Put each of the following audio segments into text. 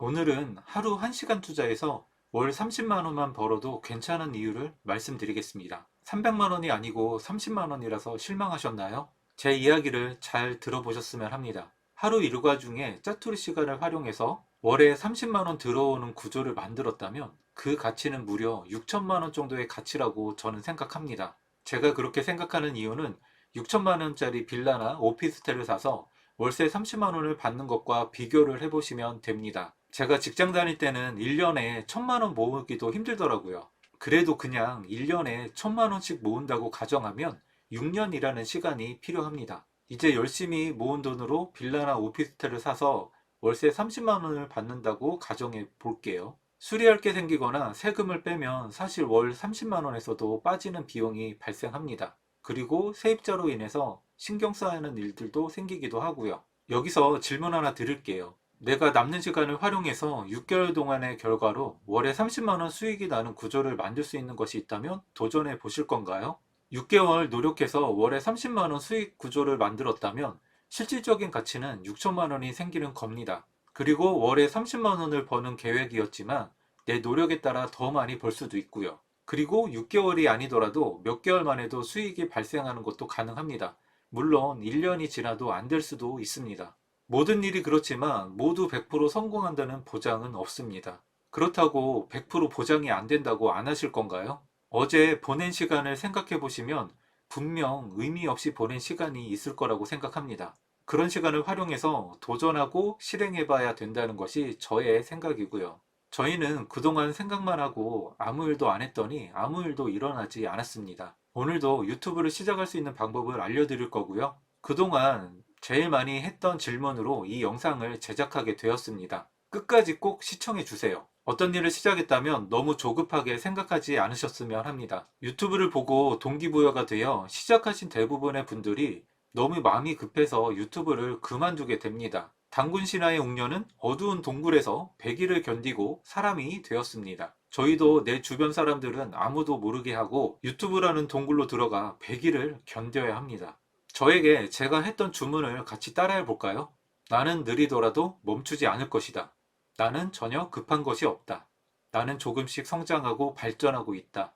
오늘은 하루 1시간 투자해서 월 30만 원만 벌어도 괜찮은 이유를 말씀드리겠습니다. 300만 원이 아니고 30만 원이라서 실망하셨나요? 제 이야기를 잘 들어보셨으면 합니다. 하루 일과 중에 짜투리 시간을 활용해서 월에 30만 원 들어오는 구조를 만들었다면 그 가치는 무려 6천만 원 정도의 가치라고 저는 생각합니다. 제가 그렇게 생각하는 이유는 6천만 원짜리 빌라나 오피스텔을 사서 월세 30만 원을 받는 것과 비교를 해보시면 됩니다. 제가 직장 다닐 때는 1년에 1천만 원 모으기도 힘들더라고요. 그래도 그냥 1년에 1천만 원씩 모은다고 가정하면 6년이라는 시간이 필요합니다. 이제 열심히 모은 돈으로 빌라나 오피스텔을 사서 월세 30만 원을 받는다고 가정해 볼게요. 수리할 게 생기거나 세금을 빼면 사실 월 30만 원에서도 빠지는 비용이 발생합니다. 그리고 세입자로 인해서 신경 써야 하는 일들도 생기기도 하고요. 여기서 질문 하나 드릴게요. 내가 남는 시간을 활용해서 6개월 동안의 결과로 월에 30만 원 수익이 나는 구조를 만들 수 있는 것이 있다면 도전해 보실 건가요? 6개월 노력해서 월에 30만 원 수익 구조를 만들었다면 실질적인 가치는 6천만 원이 생기는 겁니다. 그리고 월에 30만 원을 버는 계획이었지만 내 노력에 따라 더 많이 벌 수도 있고요. 그리고 6개월이 아니더라도 몇 개월 만에도 수익이 발생하는 것도 가능합니다. 물론 1년이 지나도 안 될 수도 있습니다. 모든 일이 그렇지만 모두 100% 성공한다는 보장은 없습니다. 그렇다고 100% 보장이 안 된다고 안 하실 건가요? 어제 보낸 시간을 생각해 보시면 분명 의미 없이 보낸 시간이 있을 거라고 생각합니다. 그런 시간을 활용해서 도전하고 실행해 봐야 된다는 것이 저의 생각이고요. 저희는 그동안 생각만 하고 아무 일도 안 했더니 아무 일도 일어나지 않았습니다. 오늘도 유튜브를 시작할 수 있는 방법을 알려드릴 거고요. 그동안 제일 많이 했던 질문으로 이 영상을 제작하게 되었습니다. 끝까지 꼭 시청해 주세요. 어떤 일을 시작했다면 너무 조급하게 생각하지 않으셨으면 합니다. 유튜브를 보고 동기부여가 되어 시작하신 대부분의 분들이 너무 마음이 급해서 유튜브를 그만두게 됩니다. 단군 신화의 웅녀는 어두운 동굴에서 100일을 견디고 사람이 되었습니다. 저희도 내 주변 사람들은 아무도 모르게 하고 유튜브라는 동굴로 들어가 100일을 견뎌야 합니다. 저에게 제가 했던 주문을 같이 따라해 볼까요? 나는 느리더라도 멈추지 않을 것이다. 나는 전혀 급한 것이 없다. 나는 조금씩 성장하고 발전하고 있다.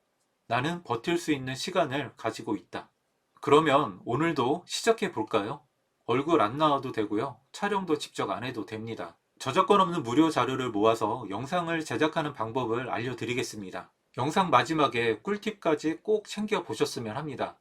나는 버틸 수 있는 시간을 가지고 있다. 그러면 오늘도 시작해 볼까요? 얼굴 안 나와도 되고요. 촬영도 직접 안 해도 됩니다. 저작권 없는 무료 자료를 모아서 영상을 제작하는 방법을 알려드리겠습니다. 영상 마지막에 꿀팁까지 꼭 챙겨 보셨으면 합니다.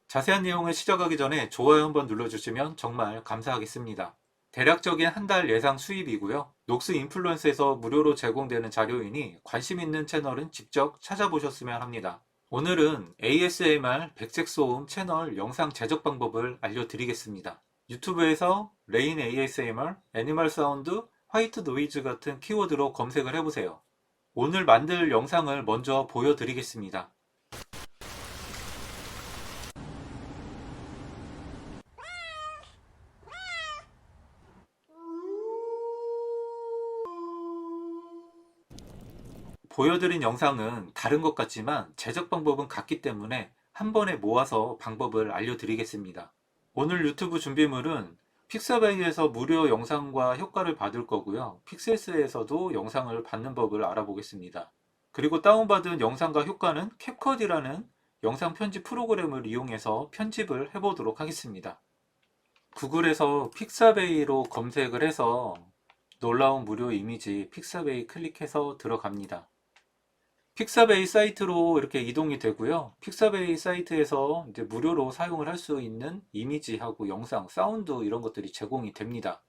자세한 내용을 시작하기 전에 좋아요 한번 눌러주시면 정말 감사하겠습니다. 대략적인 한 달 예상 수입이고요. 녹스 인플루언스에서 무료로 제공되는 자료이니 관심 있는 채널은 직접 찾아보셨으면 합니다. 오늘은 ASMR 백색 소음 채널 영상 제작 방법을 알려드리겠습니다. 유튜브에서 레인 ASMR, 애니멀 사운드, 화이트 노이즈 같은 키워드로 검색을 해보세요. 오늘 만들 영상을 먼저 보여드리겠습니다. 보여드린 영상은 다른 것 같지만 제작 방법은 같기 때문에 한 번에 모아서 방법을 알려드리겠습니다. 오늘 유튜브 준비물은 픽사베이에서 무료 영상과 효과를 받을 거고요. 픽셀스에서도 영상을 받는 법을 알아보겠습니다. 그리고 다운받은 영상과 효과는 캡컷이라는 영상 편집 프로그램을 이용해서 편집을 해보도록 하겠습니다. 구글에서 픽사베이로 검색을 해서 놀라운 무료 이미지 픽사베이 클릭해서 들어갑니다. 픽사베이 사이트로 이렇게 이동이 되고요. 픽사베이 사이트에서 이제 무료로 사용을 할 수 있는 이미지하고 영상, 사운드 이런 것들이 제공이 됩니다.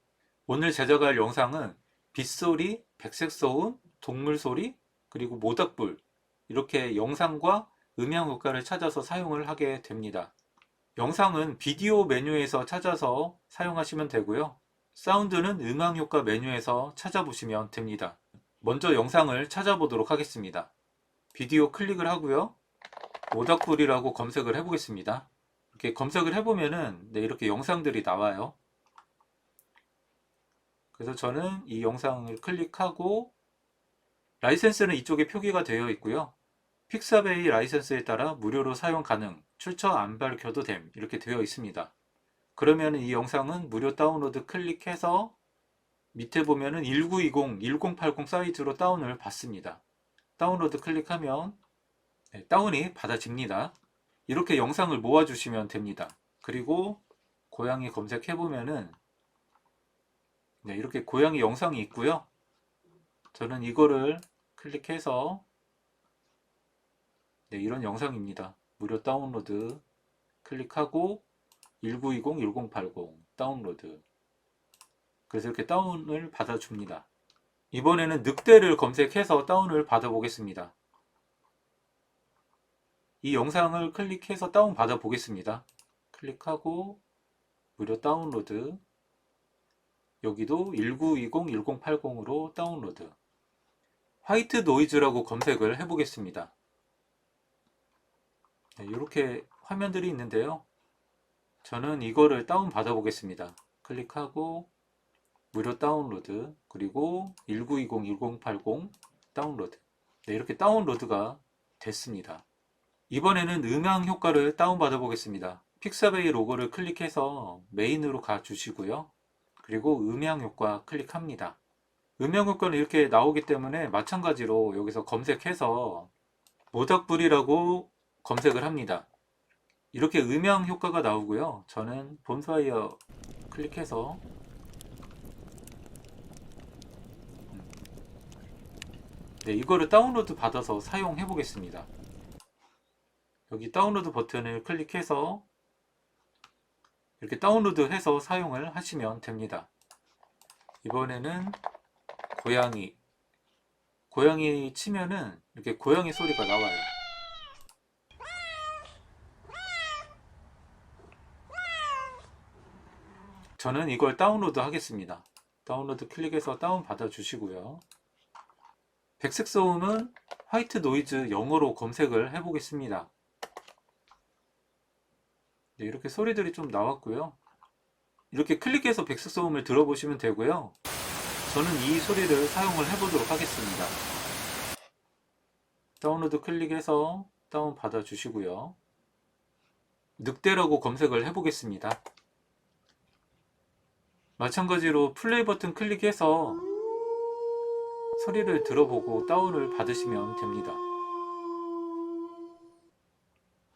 오늘 제작할 영상은 빗소리, 백색소음, 동물소리, 그리고 모닥불 이렇게 영상과 음향 효과를 찾아서 사용을 하게 됩니다. 영상은 비디오 메뉴에서 찾아서 사용하시면 되고요. 사운드는 음향 효과 메뉴에서 찾아보시면 됩니다. 먼저 영상을 찾아보도록 하겠습니다. 비디오 클릭을 하고요. 모닥불이라고 검색을 해보겠습니다. 이렇게 검색을 해보면은 네, 이렇게 영상들이 나와요. 그래서 저는 이 영상을 클릭하고 라이센스는 이쪽에 표기가 되어 있고요. 픽사베이 라이센스에 따라 무료로 사용 가능, 출처 안 밝혀도 됨 이렇게 되어 있습니다. 그러면 이 영상은 무료 다운로드 클릭해서 밑에 보면은 1920, 1080 사이즈로 다운을 받습니다. 다운로드 클릭하면 다운이 받아집니다. 이렇게 영상을 모아주시면 됩니다. 그리고 고양이 검색해보면은 이렇게 고양이 영상이 있고요. 저는 이거를 클릭해서 이런 영상입니다. 무료 다운로드 클릭하고 1920, 1080 다운로드. 그래서 이렇게 다운을 받아줍니다. 이번에는 늑대를 검색해서 다운을 받아보겠습니다. 이 영상을 클릭해서 다운 받아보겠습니다. 클릭하고 무료 다운로드. 여기도 1920, 1080으로 다운로드. 화이트 노이즈라고 검색을 해보겠습니다. 이렇게 화면들이 있는데요. 저는 이거를 다운 받아보겠습니다. 클릭하고 무료 다운로드, 그리고 1920, 1080 다운로드. 이렇게 다운로드가 됐습니다. 이번에는 음향 효과를 다운 받아보겠습니다. 픽사베이 로고를 클릭해서 메인으로 가주시고요. 그리고 음향 효과 클릭합니다. 음향 효과는 이렇게 나오기 때문에 마찬가지로 여기서 검색해서 모닥불이라고 검색을 합니다. 이렇게 음향 효과가 나오고요. 저는 본파이어 클릭해서 이거를 다운로드 받아서 사용해 보겠습니다. 여기 다운로드 버튼을 클릭해서 이렇게 다운로드 해서 사용을 하시면 됩니다. 이번에는 고양이 치면은 이렇게 고양이 소리가 나와요. 저는 이걸 다운로드 하겠습니다. 다운로드 클릭해서 다운 받아 주시고요. 백색 소음은 화이트 노이즈 영어로 검색을 해 보겠습니다. 이렇게 소리들이 좀 나왔고요. 이렇게 클릭해서 백색 소음을 들어보시면 되고요. 저는 이 소리를 사용을 해보도록 하겠습니다. 다운로드 클릭해서 다운 받아 주시고요. 늑대라고 검색을 해보겠습니다. 마찬가지로 플레이 버튼 클릭해서 소리를 들어보고 다운을 받으시면 됩니다.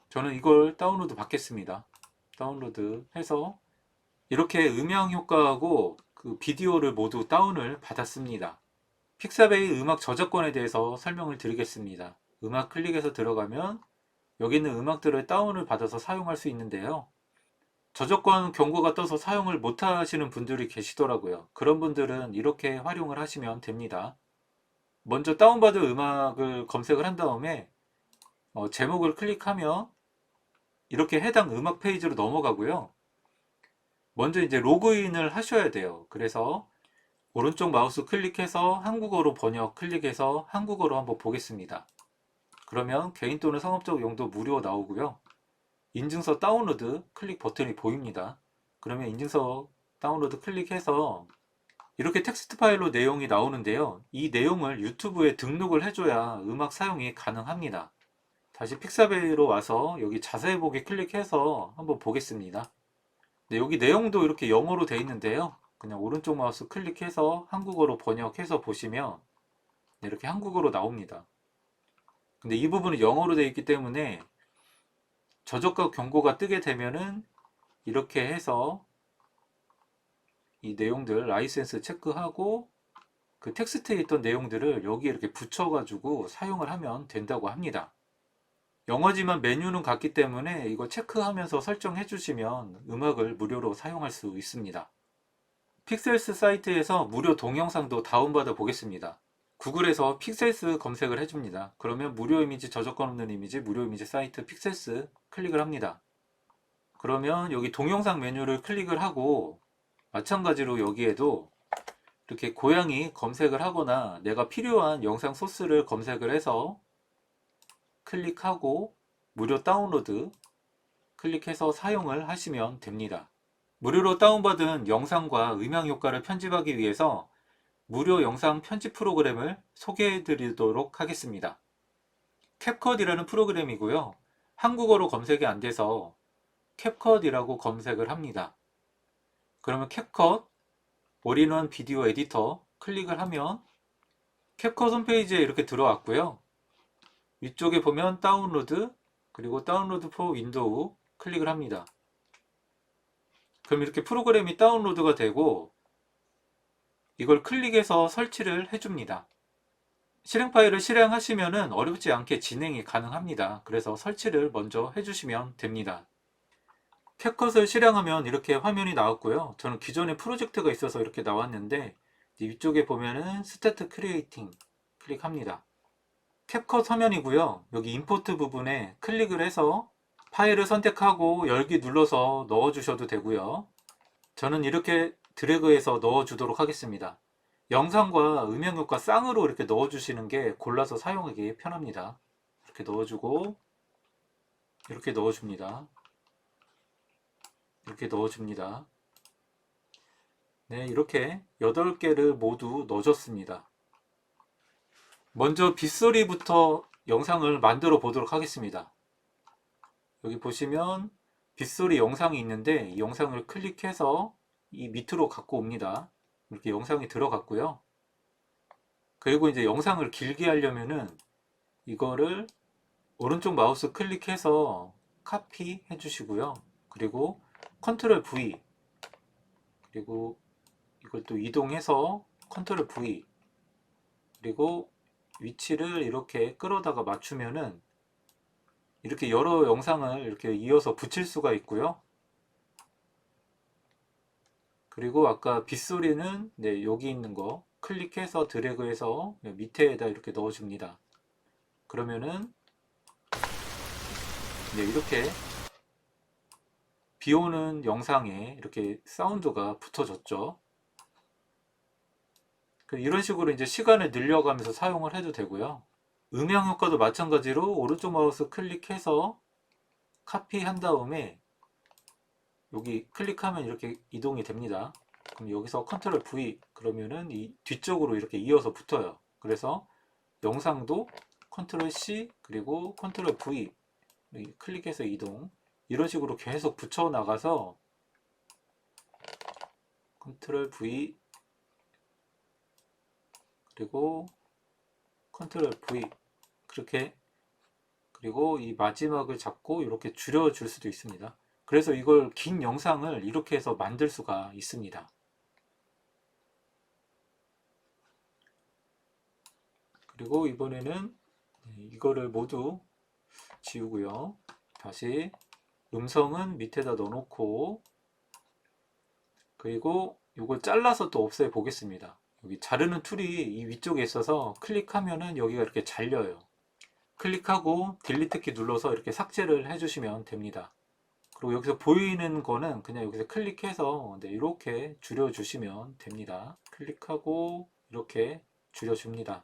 저는 이걸 다운로드 받겠습니다. 다운로드 해서 이렇게 음향 효과하고 그 비디오를 모두 다운을 받았습니다. 픽사베이 음악 저작권에 대해서 설명을 드리겠습니다. 음악 클릭해서 들어가면 여기 있는 음악들을 다운을 받아서 사용할 수 있는데요. 저작권 경고가 떠서 사용을 못 하시는 분들이 계시더라고요. 그런 분들은 이렇게 활용을 하시면 됩니다. 먼저 다운받은 음악을 검색을 한 다음에 제목을 클릭하면 이렇게 해당 음악 페이지로 넘어가고요. 먼저 이제 로그인을 하셔야 돼요. 그래서 오른쪽 마우스 클릭해서 한국어로 번역 클릭해서 한국어로 한번 보겠습니다. 그러면 개인 또는 상업적 용도 무료 나오고요. 인증서 다운로드 클릭 버튼이 보입니다. 그러면 인증서 다운로드 클릭해서 이렇게 텍스트 파일로 내용이 나오는데요. 이 내용을 유튜브에 등록을 해줘야 음악 사용이 가능합니다. 다시 픽사베이로 와서 여기 자세히 보기 클릭해서 한번 보겠습니다. 여기 내용도 이렇게 영어로 되어 있는데요. 그냥 오른쪽 마우스 클릭해서 한국어로 번역해서 보시면 이렇게 한국어로 나옵니다. 근데 이 부분은 영어로 되어 있기 때문에 저작권 경고가 뜨게 되면은 이렇게 해서 이 내용들 라이센스 체크하고 그 텍스트에 있던 내용들을 여기에 이렇게 붙여가지고 사용을 하면 된다고 합니다. 영어지만 메뉴는 같기 때문에 이거 체크하면서 설정해 주시면 음악을 무료로 사용할 수 있습니다. 픽셀스 사이트에서 무료 동영상도 다운받아 보겠습니다. 구글에서 픽셀스 검색을 해줍니다. 그러면 무료 이미지, 저작권 없는 이미지, 무료 이미지 사이트 픽셀스 클릭을 합니다. 그러면 여기 동영상 메뉴를 클릭을 하고 마찬가지로 여기에도 이렇게 고양이 검색을 하거나 내가 필요한 영상 소스를 검색을 해서 클릭하고 무료 다운로드 클릭해서 사용을 하시면 됩니다. 무료로 다운받은 영상과 음향 효과를 편집하기 위해서 무료 영상 편집 프로그램을 소개해 드리도록 하겠습니다. 캡컷이라는 프로그램이고요. 한국어로 검색이 안 돼서 캡컷이라고 검색을 합니다. 그러면 캡컷 올인원 비디오 에디터 클릭을 하면 캡컷 홈페이지에 이렇게 들어왔고요. 위쪽에 보면 다운로드, 그리고 다운로드 포 윈도우 클릭을 합니다. 그럼 이렇게 프로그램이 다운로드가 되고 이걸 클릭해서 설치를 해줍니다. 실행 파일을 실행하시면 어렵지 않게 진행이 가능합니다. 그래서 설치를 먼저 해주시면 됩니다. 캡컷을 실행하면 이렇게 화면이 나왔고요. 저는 기존에 프로젝트가 있어서 이렇게 나왔는데 위쪽에 보면은 스타트 크리에이팅 클릭합니다. 캡컷 화면이고요. 여기 임포트 부분에 클릭을 해서 파일을 선택하고 열기 눌러서 넣어 주셔도 되고요. 저는 이렇게 드래그해서 넣어 주도록 하겠습니다. 영상과 음향효과 쌍으로 이렇게 넣어 주시는 게 골라서 사용하기 편합니다. 이렇게 넣어주고 이렇게 넣어줍니다. 이렇게 넣어줍니다. 네, 이렇게 8개를 모두 넣어줬습니다. 먼저 빗소리부터 영상을 만들어 보도록 하겠습니다. 여기 보시면 빗소리 영상이 있는데 이 영상을 클릭해서 이 밑으로 갖고 옵니다. 이렇게 영상이 들어갔고요. 그리고 이제 영상을 길게 하려면은 이거를 오른쪽 마우스 클릭해서 카피 해주시고요. 그리고 컨트롤 V, 그리고 이걸 또 이동해서 컨트롤 V, 그리고 위치를 이렇게 끌어다가 맞추면은 이렇게 여러 영상을 이렇게 이어서 붙일 수가 있고요. 그리고 아까 빗소리는 네, 여기 있는 거 클릭해서 드래그해서 밑에다 이렇게 넣어줍니다. 그러면은 네, 이렇게 비 오는 영상에 이렇게 사운드가 붙어졌죠. 이런 식으로 이제 시간을 늘려가면서 사용을 해도 되고요. 음향 효과도 마찬가지로 오른쪽 마우스 클릭해서 카피한 다음에 여기 클릭하면 이렇게 이동이 됩니다. 그럼 여기서 컨트롤 V 그러면은 이 뒤쪽으로 이렇게 이어서 붙어요. 그래서 영상도 컨트롤 C 그리고 컨트롤 V 클릭해서 이동, 이런 식으로 계속 붙여 나가서 컨트롤 V 그리고 컨트롤 V 그렇게, 그리고 이 마지막을 잡고 이렇게 줄여줄 수도 있습니다. 그래서 이걸 긴 영상을 이렇게 해서 만들 수가 있습니다. 그리고 이번에는 이거를 모두 지우고요. 다시 음성은 밑에다 넣어놓고, 그리고 이걸 잘라서 또 없애 보겠습니다. 여기 자르는 툴이 이 위쪽에 있어서 클릭하면은 여기가 이렇게 잘려요. 클릭하고 딜리트 키 눌러서 이렇게 삭제를 해주시면 됩니다. 그리고 여기서 보이는 거는 그냥 여기서 클릭해서 이렇게 줄여주시면 됩니다. 클릭하고 이렇게 줄여줍니다.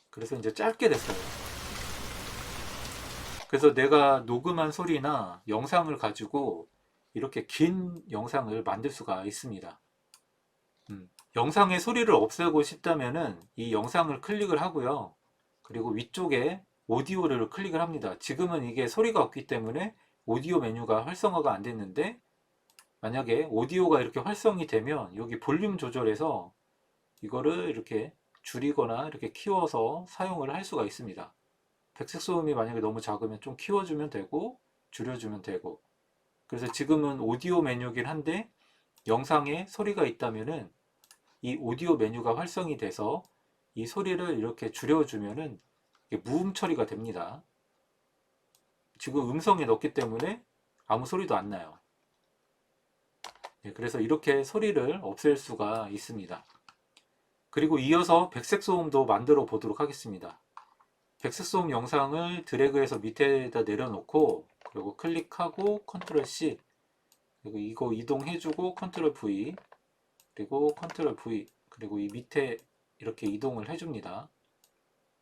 그래서 이제 짧게 됐어요. 그래서 내가 녹음한 소리나 영상을 가지고 이렇게 긴 영상을 만들 수가 있습니다. 영상의 소리를 없애고 싶다면은 이 영상을 클릭을 하고요. 그리고 위쪽에 오디오를 클릭을 합니다. 지금은 이게 소리가 없기 때문에 오디오 메뉴가 활성화가 안 됐는데, 만약에 오디오가 이렇게 활성이 되면 여기 볼륨 조절해서 이거를 이렇게 줄이거나 이렇게 키워서 사용을 할 수가 있습니다. 백색 소음이 만약에 너무 작으면 좀 키워주면 되고 줄여주면 되고. 그래서 지금은 오디오 메뉴긴 한데 영상에 소리가 있다면은 이 오디오 메뉴가 활성이 돼서 이 소리를 이렇게 줄여주면은 무음 처리가 됩니다. 지금 음성에 넣기 때문에 아무 소리도 안 나요. 그래서 이렇게 소리를 없앨 수가 있습니다. 그리고 이어서 백색 소음도 만들어 보도록 하겠습니다. 백색 소음 영상을 드래그해서 밑에다 내려놓고, 그리고 클릭하고 컨트롤 C, 그리고 이거 이동해주고 컨트롤 V, 그리고 컨트롤 V, 그리고 이 밑에 이렇게 이동을 해줍니다.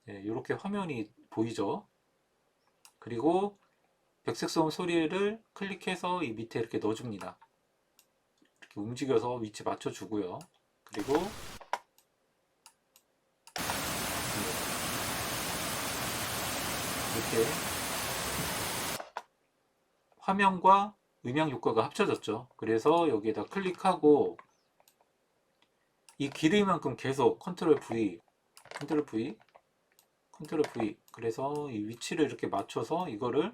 이렇게 화면이 보이죠? 그리고 백색 소음 소리를 클릭해서 이 밑에 이렇게 넣어줍니다. 이렇게 움직여서 위치 맞춰주고요. 그리고 이렇게 화면과 음향 효과가 합쳐졌죠. 그래서 여기에다 클릭하고 이 길이만큼 계속 컨트롤 V, 컨트롤 V, 컨트롤 V. 그래서 이 위치를 이렇게 맞춰서 이거를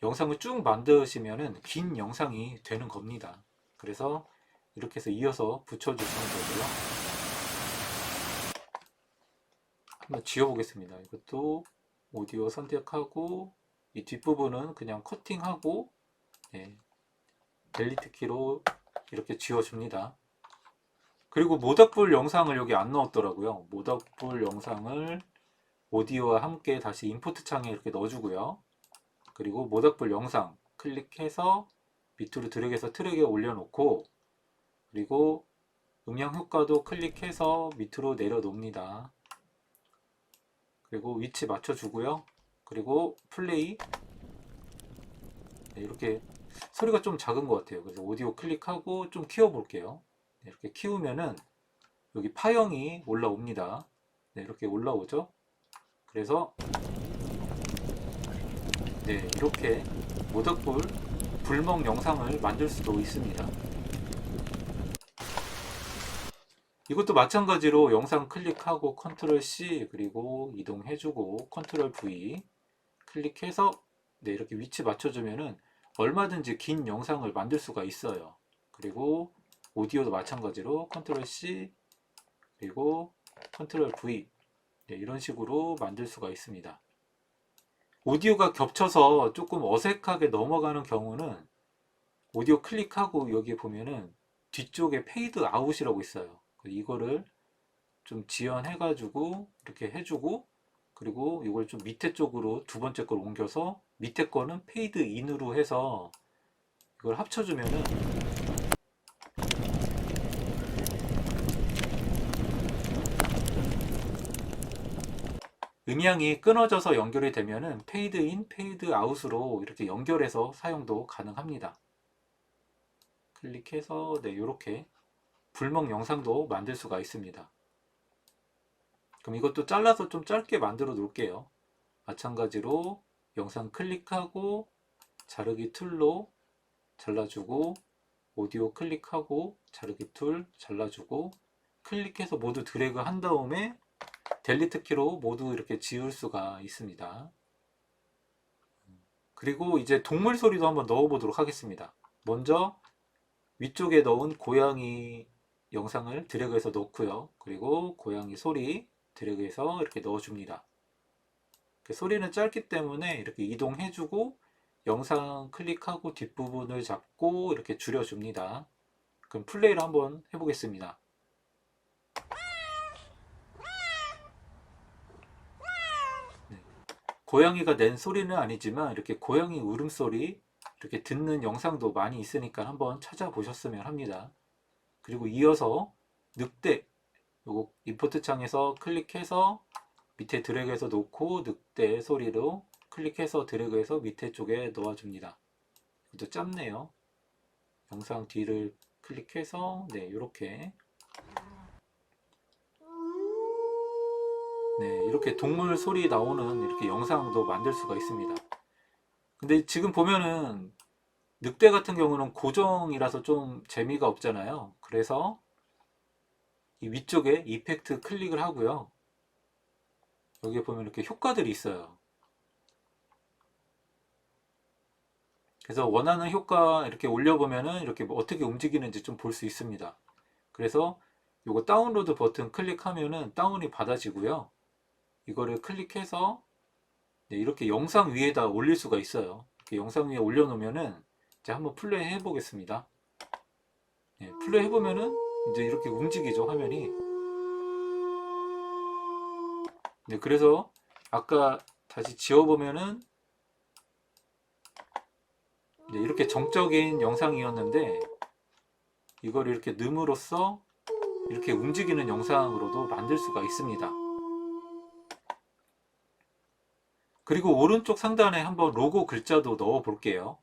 영상을 쭉 만드시면은 긴 영상이 되는 겁니다. 그래서 이렇게 해서 이어서 붙여주시면 되고요. 한번 지워보겠습니다. 이것도 오디오 선택하고 이 뒷부분은 그냥 커팅하고, 네, 델리트 키로 이렇게 지워줍니다. 그리고 모닥불 영상을 여기 안 넣었더라고요. 모닥불 영상을 오디오와 함께 다시 임포트 창에 이렇게 넣어주고요. 그리고 모닥불 영상 클릭해서 밑으로 드래그해서 트랙에 올려놓고, 그리고 음향 효과도 클릭해서 밑으로 내려놓습니다. 그리고 위치 맞춰주고요. 그리고 플레이. 네, 이렇게 소리가 좀 작은 것 같아요. 그래서 오디오 클릭하고 좀 키워볼게요. 네, 이렇게 키우면은 여기 파형이 올라옵니다. 네, 이렇게 올라오죠. 그래서 네, 이렇게 모닥불 불멍 영상을 만들 수도 있습니다. 이것도 마찬가지로 영상 클릭하고 컨트롤 C 그리고 이동해주고 컨트롤 V 클릭해서 네, 이렇게 위치 맞춰주면은 얼마든지 긴 영상을 만들 수가 있어요. 그리고 오디오도 마찬가지로 컨트롤 C 그리고 컨트롤 V, 네, 이런 식으로 만들 수가 있습니다. 오디오가 겹쳐서 조금 어색하게 넘어가는 경우는 오디오 클릭하고 여기 보면은 뒤쪽에 페이드 아웃이라고 있어요. 이거를 좀 지연해 가지고 이렇게 해주고, 그리고 이걸 좀 밑에 쪽으로 두 번째 걸 옮겨서 밑에 거는 페이드 인으로 해서 이걸 합쳐주면은 음향이 끊어져서 연결이 되면은 페이드 인, 페이드 아웃으로 이렇게 연결해서 사용도 가능합니다. 클릭해서 네, 이렇게 불멍 영상도 만들 수가 있습니다. 그럼 이것도 잘라서 좀 짧게 만들어 놓을게요. 마찬가지로 영상 클릭하고 자르기 툴로 잘라주고, 오디오 클릭하고 자르기 툴 잘라주고, 클릭해서 모두 드래그 한 다음에 델리트 키로 모두 이렇게 지울 수가 있습니다. 그리고 이제 동물 소리도 한번 넣어 보도록 하겠습니다. 먼저 위쪽에 넣은 고양이 영상을 드래그해서 넣고요. 그리고 고양이 소리 드래그해서 이렇게 넣어줍니다. 소리는 짧기 때문에 이렇게 이동해주고 영상 클릭하고 뒷부분을 잡고 이렇게 줄여줍니다. 그럼 플레이를 한번 해보겠습니다. 네. 고양이가 낸 소리는 아니지만 이렇게 고양이 울음소리 이렇게 듣는 영상도 많이 있으니까 한번 찾아보셨으면 합니다. 그리고 이어서 늑대, 요거 임포트 창에서 클릭해서 밑에 드래그해서 놓고 늑대 소리로 클릭해서 드래그해서 밑에 쪽에 넣어줍니다. 이것도 짧네요. 영상 뒤를 클릭해서 네, 이렇게 네, 이렇게 동물 소리 나오는 이렇게 영상도 만들 수가 있습니다. 근데 지금 보면은 늑대 같은 경우는 고정이라서 좀 재미가 없잖아요. 그래서 이 위쪽에 이펙트 클릭을 하고요. 여기에 보면 이렇게 효과들이 있어요. 그래서 원하는 효과 이렇게 올려보면은 이렇게 뭐 어떻게 움직이는지 좀 볼 수 있습니다. 그래서 이거 다운로드 버튼 클릭하면은 다운이 받아지고요. 이거를 클릭해서 네, 이렇게 영상 위에다 올릴 수가 있어요. 이렇게 영상 위에 올려놓으면은 이제 한번 플레이 해보겠습니다. 네, 플레이 해보면은 이제 이렇게 움직이죠, 화면이. 네, 그래서 아까 다시 지워보면은 네, 이렇게 정적인 영상이었는데 이걸 이렇게 넣음으로써 이렇게 움직이는 영상으로도 만들 수가 있습니다. 그리고 오른쪽 상단에 한번 로고 글자도 넣어 볼게요.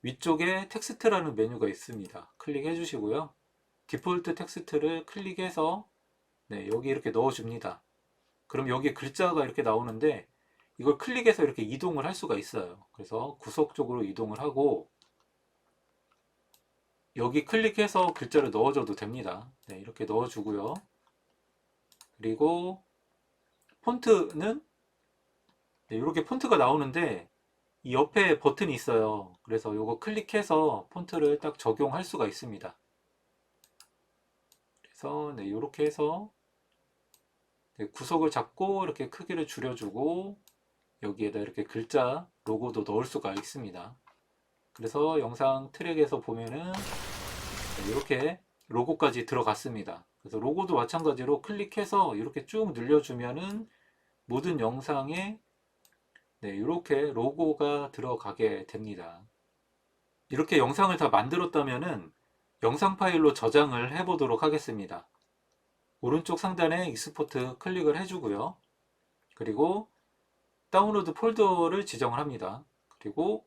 위쪽에 텍스트라는 메뉴가 있습니다. 클릭해 주시고요. 디폴트 텍스트를 클릭해서 네, 여기 이렇게 넣어 줍니다. 그럼 여기 글자가 이렇게 나오는데 이걸 클릭해서 이렇게 이동을 할 수가 있어요. 그래서 구석 쪽으로 이동을 하고 여기 클릭해서 글자를 넣어줘도 됩니다. 네, 이렇게 넣어주고요. 그리고 폰트는 네, 이렇게 폰트가 나오는데 이 옆에 버튼이 있어요. 그래서 이거 클릭해서 폰트를 딱 적용할 수가 있습니다. 그래서 네, 이렇게 해서 네, 구석을 잡고 이렇게 크기를 줄여주고 여기에다 이렇게 글자 로고도 넣을 수가 있습니다. 그래서 영상 트랙에서 보면은 네, 이렇게 로고까지 들어갔습니다. 그래서 로고도 마찬가지로 클릭해서 이렇게 쭉 늘려주면은 모든 영상에 네, 이렇게 로고가 들어가게 됩니다. 이렇게 영상을 다 만들었다면은 영상 파일로 저장을 해 보도록 하겠습니다. 오른쪽 상단에 익스포트 클릭을 해주고요. 그리고 다운로드 폴더를 지정을 합니다. 그리고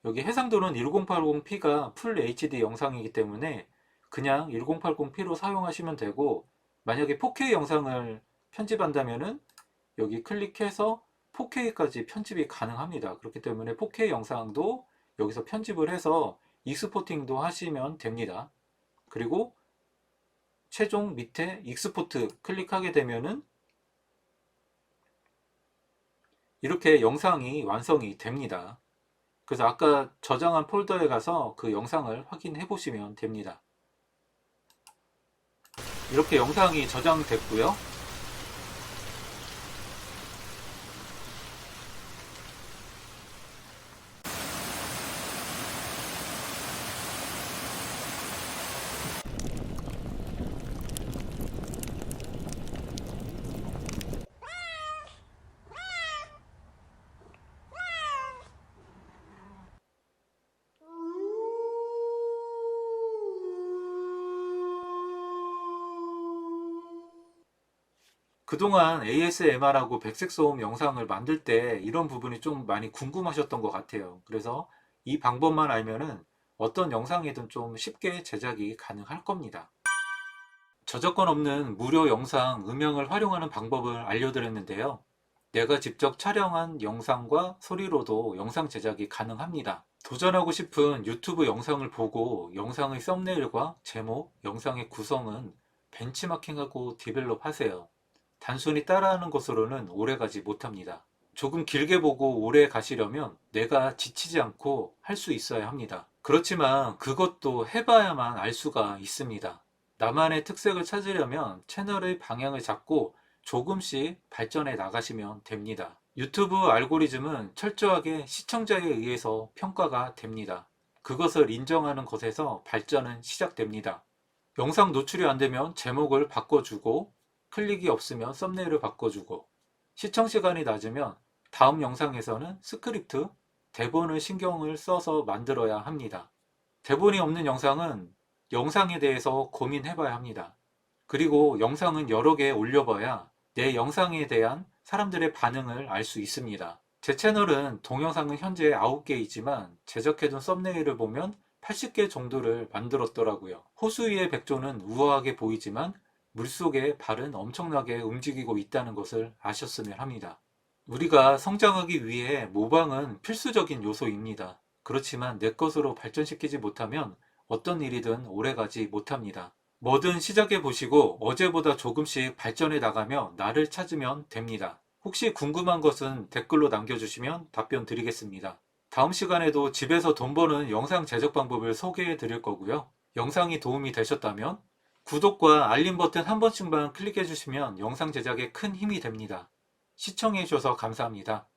여기 해상도는 1080p가 풀 HD 영상이기 때문에 그냥 1080p로 사용하시면 되고, 만약에 4K 영상을 편집한다면은 여기 클릭해서 4K까지 편집이 가능합니다. 그렇기 때문에 4K 영상도 여기서 편집을 해서 익스포팅도 하시면 됩니다. 그리고 최종 밑에 익스포트 클릭하게 되면은 이렇게 영상이 완성이 됩니다. 그래서 아까 저장한 폴더에 가서 그 영상을 확인해 보시면 됩니다. 이렇게 영상이 저장됐고요. 그동안 ASMR하고 백색소음 영상을 만들 때 이런 부분이 좀 많이 궁금하셨던 것 같아요. 그래서 이 방법만 알면은 어떤 영상이든 좀 쉽게 제작이 가능할 겁니다. 저작권 없는 무료 영상 음영을 활용하는 방법을 알려드렸는데요. 내가 직접 촬영한 영상과 소리로도 영상 제작이 가능합니다. 도전하고 싶은 유튜브 영상을 보고 영상의 썸네일과 제목, 영상의 구성은 벤치마킹하고 디벨롭 하세요. 단순히 따라하는 것으로는 오래 가지 못합니다. 조금 길게 보고 오래 가시려면 내가 지치지 않고 할 수 있어야 합니다. 그렇지만 그것도 해봐야만 알 수가 있습니다. 나만의 특색을 찾으려면 채널의 방향을 잡고 조금씩 발전해 나가시면 됩니다. 유튜브 알고리즘은 철저하게 시청자에 의해서 평가가 됩니다. 그것을 인정하는 것에서 발전은 시작됩니다. 영상 노출이 안 되면 제목을 바꿔주고, 클릭이 없으면 썸네일을 바꿔주고, 시청시간이 낮으면 다음 영상에서는 스크립트, 대본을 신경을 써서 만들어야 합니다. 대본이 없는 영상은 영상에 대해서 고민해봐야 합니다. 그리고 영상은 여러 개 올려봐야 내 영상에 대한 사람들의 반응을 알 수 있습니다. 제 채널은 동영상은 현재 9개이지만 제작해둔 썸네일을 보면 80개 정도를 만들었더라고요. 호수 위의 백조는 우아하게 보이지만 물속에 발은 엄청나게 움직이고 있다는 것을 아셨으면 합니다. 우리가 성장하기 위해 모방은 필수적인 요소입니다. 그렇지만 내 것으로 발전시키지 못하면 어떤 일이든 오래가지 못합니다. 뭐든 시작해 보시고 어제보다 조금씩 발전해 나가며 나를 찾으면 됩니다. 혹시 궁금한 것은 댓글로 남겨주시면 답변 드리겠습니다. 다음 시간에도 집에서 돈 버는 영상 제작 방법을 소개해 드릴 거고요. 영상이 도움이 되셨다면 구독과 알림 버튼 한 번씩만 클릭해 주시면 영상 제작에 큰 힘이 됩니다. 시청해 주셔서 감사합니다.